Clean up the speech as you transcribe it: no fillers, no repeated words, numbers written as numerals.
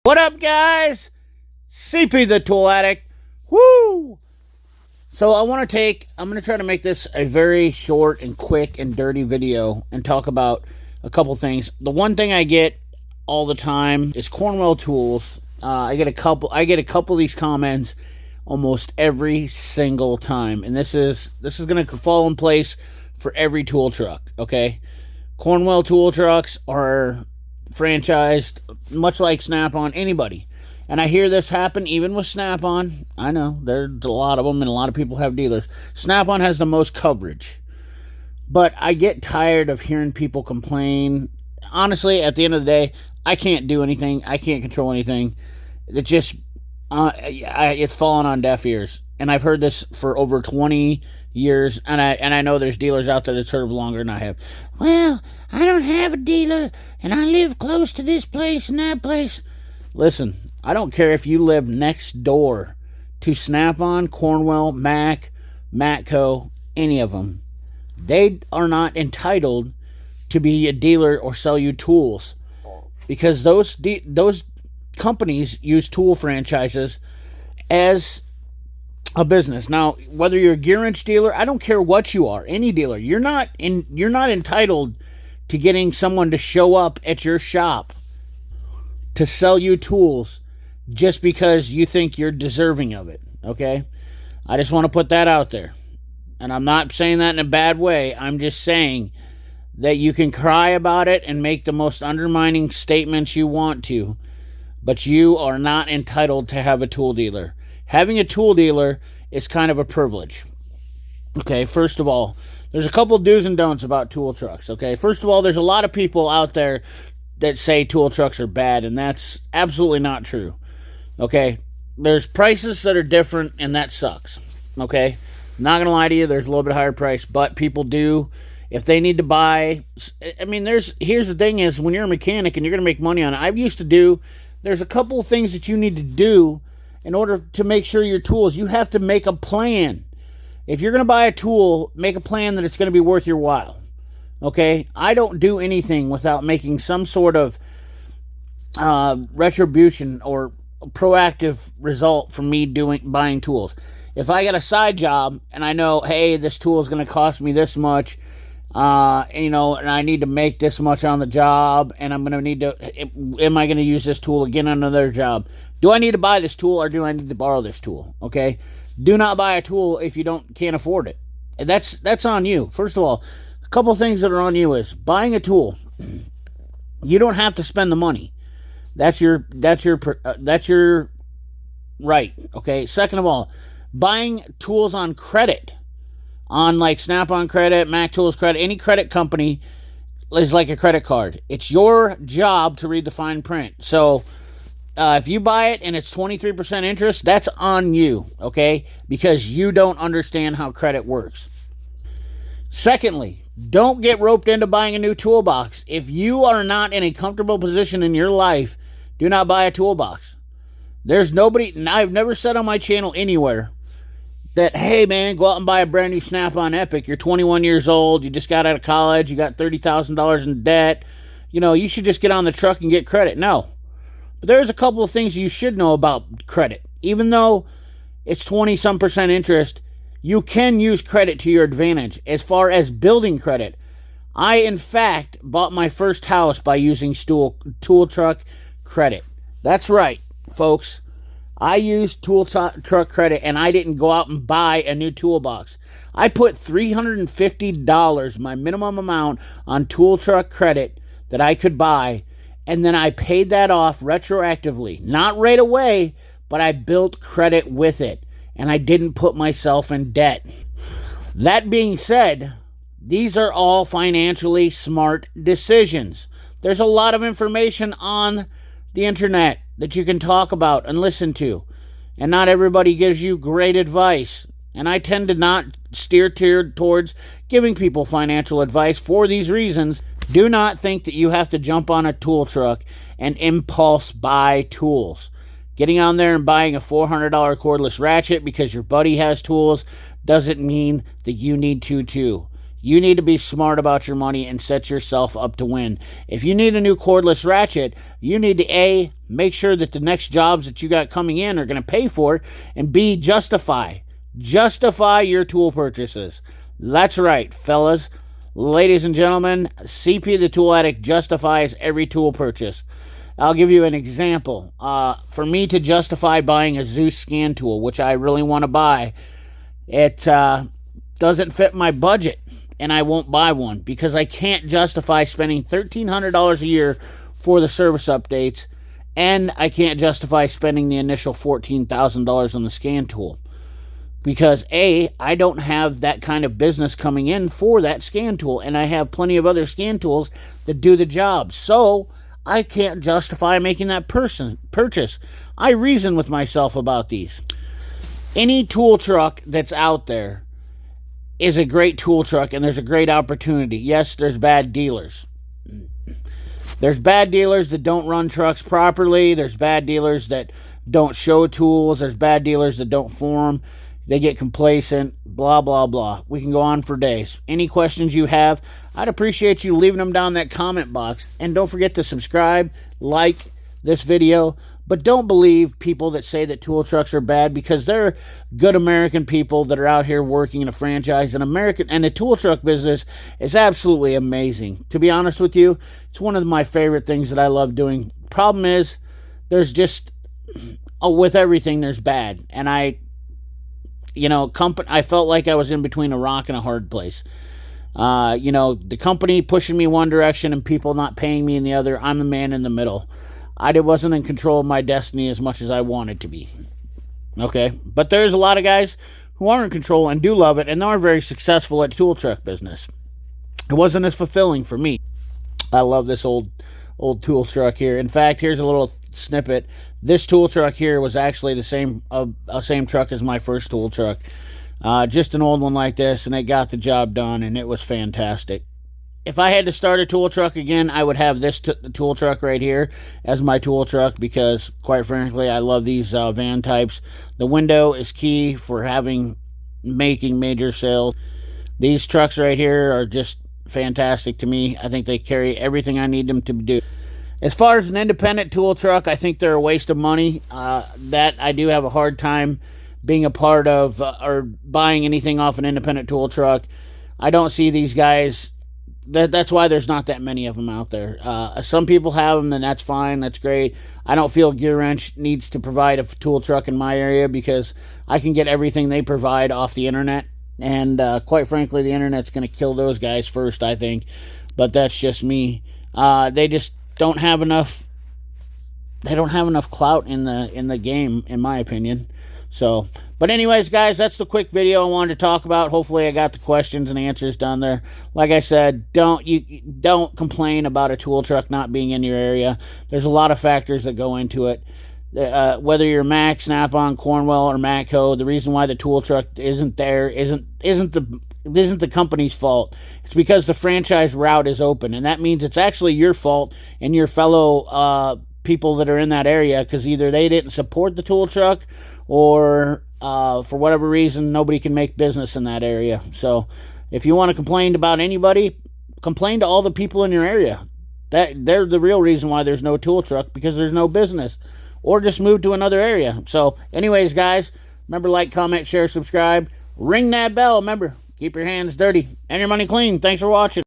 What up, guys? CP the Tool Addict. Woo! So I'm going to try to make this a very short and quick and dirty video and talk about a couple things. The one thing I get all the time is Cornwell Tools. I get a couple of these comments almost every single time, and this is going to fall in place for every tool truck. Okay, Cornwell tool trucks are franchised, much like Snap-on, anybody. And I hear this happen even with Snap-on. I know, there's a lot of them, and a lot of people have dealers. Snap-on has the most coverage. But I get tired of hearing people complain. Honestly, at the end of the day, I can't do anything. I can't control anything. It just, it's fallen on deaf ears. And I've heard this for over 20 years, and I know there's dealers out there that's heard it longer than I have. Well, I don't have a dealer, and I live close to this place and that place. Listen, I don't care if you live next door to Snap-on, Cornwell, Mac, Matco, any of them. They are not entitled to be a dealer or sell you tools, because those companies use tool franchises as a business. Now, whether you're a gear wrench dealer, I don't care what you are, any dealer, you're not entitled to getting someone to show up at your shop to sell you tools just because you think you're deserving of it. Okay, I just want to put that out there, and I'm not saying that in a bad way. I'm just saying that you can cry about it and make the most undermining statements you want to, but you are not entitled to have a tool dealer. Having a tool dealer is kind of a privilege. Okay, first of all, there's a couple do's and don'ts about tool trucks. Okay, first of all, there's a lot of people out there that say tool trucks are bad, and that's absolutely not true. Okay, there's prices that are different, and that sucks. Okay, not gonna lie to you, there's a little bit higher price, but people do, if they need to buy. I mean, here's the thing is, when you're a mechanic and you're gonna make money on it, there's a couple of things that you need to do in order to make sure your tools, you have to make a plan. If you're going to buy a tool, make a plan that it's going to be worth your while. Okay? I don't do anything without making some sort of retribution or proactive result from me buying tools. If I got a side job and I know, hey, this tool is going to cost me this much, and I need to make this much on the job, and am I going to use this tool again on another job? Do I need to buy this tool, or do I need to borrow this tool? Okay? Do not buy a tool if you can't afford it. And that's on you. First of all, a couple of things that are on you is buying a tool. You don't have to spend the money. That's your right. Okay? Second of all, buying tools on credit, on like Snap-on credit, Mac Tools credit, any credit company is like a credit card. It's your job to read the fine print. So if you buy it and it's 23% interest, that's on you, okay? Because you don't understand how credit works. Secondly, don't get roped into buying a new toolbox. If you are not in a comfortable position in your life, do not buy a toolbox. There's nobody, and I've never said on my channel anywhere that, hey man, go out and buy a brand new Snap-on Epic. You're 21 years old, you just got out of college, you got $30,000 in debt. You should just get on the truck and get credit. No. But there's a couple of things you should know about credit. Even though it's 20-some% interest, you can use credit to your advantage as far as building credit. I, in fact, bought my first house by using tool truck credit. That's right, folks. I used tool truck credit, and I didn't go out and buy a new toolbox. I put $350, my minimum amount, on tool truck credit that I could buy, and then I paid that off retroactively. Not right away, but I built credit with it, and I didn't put myself in debt. That being said, these are all financially smart decisions. There's a lot of information on the internet that you can talk about and listen to, and not everybody gives you great advice. And I tend to not steer towards giving people financial advice for these reasons. Do not think that you have to jump on a tool truck and impulse buy tools. Getting on there and buying a $400 cordless ratchet because your buddy has tools doesn't mean that you need to too. You need to be smart about your money and set yourself up to win. If you need a new cordless ratchet, you need to A, make sure that the next jobs that you got coming in are going to pay for it, and B, justify your tool purchases. That's right, fellas. Ladies and gentlemen, CP the Tool Addict justifies every tool purchase. I'll give you an example. For me to justify buying a Zeus scan tool, which I really want to buy, it doesn't fit my budget, and I won't buy one because I can't justify spending $1,300 a year for the service updates, and I can't justify spending the initial $14,000 on the scan tool because A, I don't have that kind of business coming in for that scan tool, and I have plenty of other scan tools that do the job, so I can't justify making that purchase. I reason with myself about these. Any tool truck that's out there is a great tool truck, and there's a great opportunity. Yes, there's bad dealers. There's bad dealers that don't run trucks properly. There's bad dealers that don't show tools. There's bad dealers that don't form. They get complacent, blah, blah, blah. We can go on for days. Any questions you have, I'd appreciate you leaving them down in that comment box. And don't forget to subscribe, like this video. But don't believe people that say that tool trucks are bad, because they're good American people that are out here working in a franchise. And the tool truck business is absolutely amazing. To be honest with you, it's one of my favorite things that I love doing. Problem is, there's just, with everything, there's bad. And I felt like I was in between a rock and a hard place. The company pushing me one direction and people not paying me in the other. I'm the man in the middle. I wasn't in control of my destiny as much as I wanted to be. Okay? But there's a lot of guys who are in control and do love it, and are very successful at tool truck business. It wasn't as fulfilling for me. I love this old tool truck here. In fact, here's a little snippet. This tool truck here was actually the same truck as my first tool truck. Just an old one like this, and it got the job done, and it was fantastic. If I had to start a tool truck again, I would have this tool truck right here as my tool truck, because, quite frankly, I love these van types. The window is key for making major sales. These trucks right here are just fantastic to me. I think they carry everything I need them to do. As far as an independent tool truck, I think they're a waste of money. That I do have a hard time being a part of or buying anything off an independent tool truck. I don't see these guys. That's why there's not that many of them out there. Some people have them, and that's fine. That's great. I don't feel Gear Wrench needs to provide a tool truck in my area, because I can get everything they provide off the internet. And quite frankly, the internet's going to kill those guys first, I think. But that's just me. They just don't have enough. They don't have enough clout in the game, in my opinion. So, but anyways, guys, that's the quick video I wanted to talk about. Hopefully I got the questions and answers done there. Like I said, don't complain about a tool truck not being in your area. There's a lot of factors that go into it. Whether you're Mac, Snap-on, Cornwell, or Matco, the reason why the tool truck isn't there isn't the company's fault. It's because the franchise route is open, and that means it's actually your fault and your fellow people that are in that area, because either they didn't support the tool truck, or for whatever reason, nobody can make business in that area. So if you want to complain about anybody, complain to all the people in your area. They're the real reason why there's no tool truck, because there's no business. Or just move to another area. So anyways, guys, remember, like, comment, share, subscribe. Ring that bell. Remember, keep your hands dirty and your money clean. Thanks for watching.